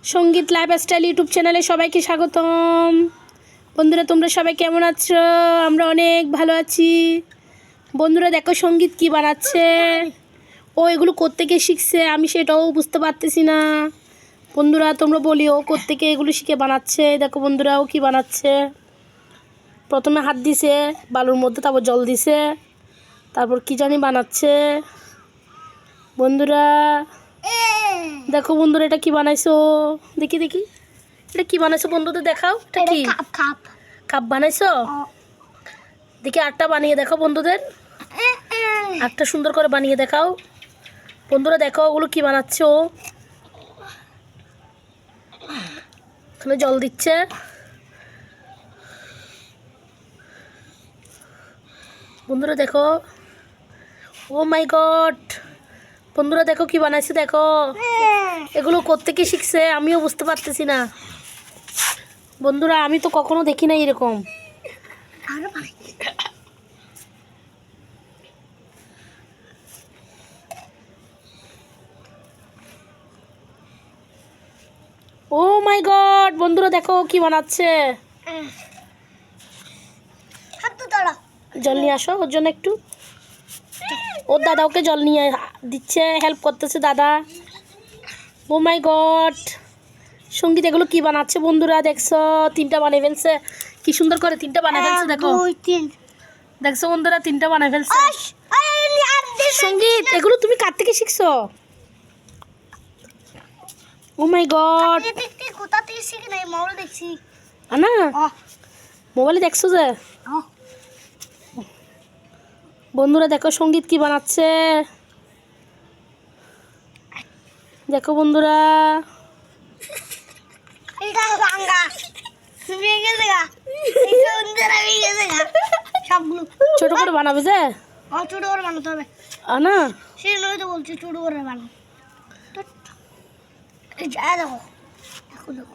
সঙ্গীত lifestyle YouTube চ্যানেলে সবাইকে স্বাগতম। বন্ধুরা তোমরা সবাই কেমন আছো? আমরা অনেক ভালো আছি। বন্ধুরা দেখো সঙ্গীত কি বানাচ্ছে। ও এগুলো কোত্থেকে শিখছে আমি সেটাও বুঝতে পারতেছি না। বন্ধুরা তোমরা বলিও কোত্থেকে এগুলো শিখে বানাচ্ছে। দেখো বন্ধুরা ও কি বানাচ্ছে। প্রথমে হাত দিছে বালুর মধ্যে, তারপর জল দিছে, তারপর কি জানি বানাচ্ছে। বন্ধুরা দেখো বন্ধুরা এটা কি বানাইছো, দেখি দেখি এটা কি বানাইছো বন্ধুদের দেখাও। এটা কি কাপ বানাইছো? দেখি আটটা বানিয়ে দেখো বন্ধুদের, আটটা সুন্দর করে বানিয়ে দেখাও। বন্ধুরা দেখো ওগুলো কি বানাচ্ছে। ও এখানে জল দিচ্ছে। বন্ধুরা দেখো, ও মাই গড, বন্ধুরা দেখো কি বানাইছে। দেখো এগুলো কোত্থেকে শিখছে আমিও বুঝতে পারতেছি না। বন্ধুরা আমি তো কখনো দেখি না এরকম। ও মাই গড, বন্ধুরা দেখো কি বানাচ্ছে। জল নিয়ে আসো ওর জন্য একটু। ওর দাদা ওকে জল নিয়ে দিচ্ছে, হেল্প করতেছে দাদা। ও মাই গড, সঙ্গীত এগুলো কি বানাচ্ছে বন্ধুরা দেখছো? তিনটা বানিয়ে ফেলছে, কি সুন্দর করে তিনটা বানিয়ে ফেলছে। দেখো দেখছো বন্ধুরা তিনটা বানিয়ে ফেলছে। সঙ্গীত এগুলো তুমি কার থেকে শিখছো? ও মাই গড, কোথা থেকে শিখি নাই, মোবাইল দেখছি। আনা মোবাইলে দেখছো যে? বন্ধুরা দেখো সঙ্গীত কি বানাচ্ছে। দেখো বন্ধুরা এটা ভাঙা ভেঙে দেগা, এটা অন্ধেরা ভেঙে দেগা সবগুলো। ছোট করে বানাবে যে? ছোট করে বানাতে হবে। আনা সেই নয় তো বলছি ছোট করে বানাও। এই যা দেখো, এখন দেখো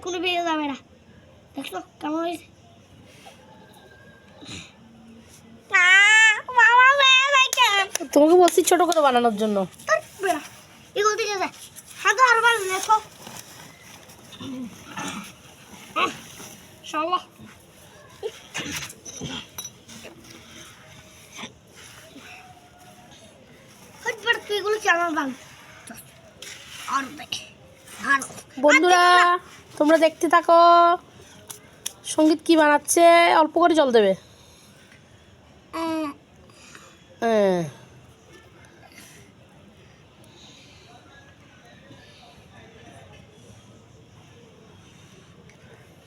কোনো ভেঙে যাবে না। দেখছো কেমন হয়েছে? তোমাকে বলছি ছোট করে বানানোর জন্য। এগুলো থেকে যায় হাতে আর বার দেখো শালা হটবার তুই এগুলো চালান বান আর দেখে। বন্ধুরা তোমরা দেখতে থাকো সঙ্গীত কি বানাচ্ছে। অল্প করে জল দেবে।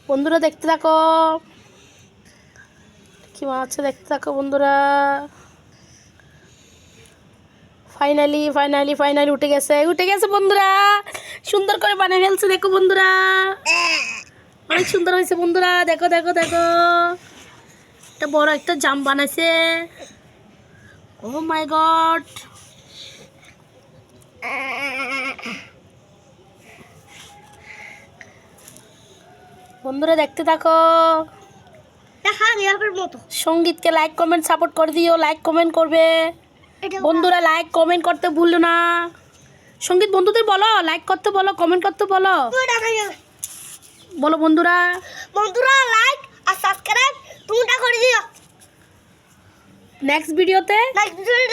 বন্ধুরা দেখতে থাকো কি বানাচ্ছে, দেখতে থাকো বন্ধুরা। ফাইনালি ফাইনালি ফাইনালি উঠে গেছে, উঠে গেছে বন্ধুরা। সুন্দর করে বানিয়ে ফেলছে দেখো বন্ধুরা, অনেক সুন্দর হয়েছে বন্ধুরা। দেখো দেখো দেখো একটা বড় একটা জাম বানাইছে। ও মাই গড, বন্ধুরা দেখতে থাকো। সঙ্গীতকে লাইক কমেন্ট সাপোর্ট করে দিও, লাইক কমেন্ট করবে বন্ধুরা। লাইক কমেন্ট করতে ভুলো না। সঙ্গীত বন্ধুদের বলো লাইক করতে, বলো কমেন্ট করতে, বলো বলো বন্ধুরা। বন্ধুরা লাইক আর সাবস্ক্রাইব তোমরা করে দিও। নেক্সট ভিডিওতে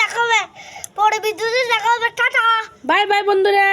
দেখা হবে, পরে ভিডিওতে দেখা হবে। টাটা বাই বাই বন্ধুরা।